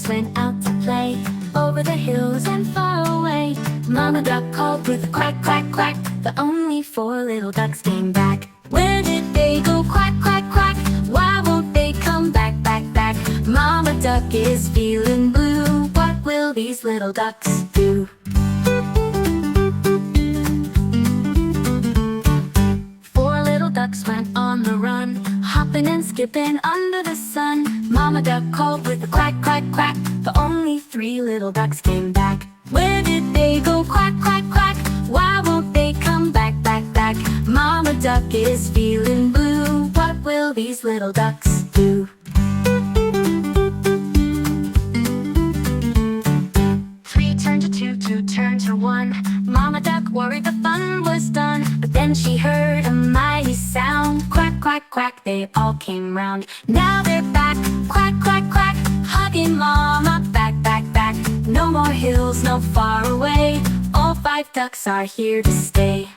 ducks went out to play over the hills and far away. Mama duck called with a quack, quack, quack, but only 4 little ducks came back. Where did they go? Quack, quack, quack. Why won't they come back, back, back? Mama duck is feeling blue. What will these little ducks do? 4 little ducks went on the run, hopping and skipping under the sun. Mama duck called with a quack, quack, quack, but only 3 little ducks came back. Where did they go? Quack, quack, quack. Why won't they come back, back, back? Mama duck is feeling blue. What will these little ducks do? 3 turned to 2, 2 turned to 1. Mama duck worried the fun was done, but then she heard a mighty sound. Quack, quack, quack, they all came round. Now they're back, quack, quack, quack, hugging Mama, back, back, back. No more hills, no far away. All 5 ducks are here to stay.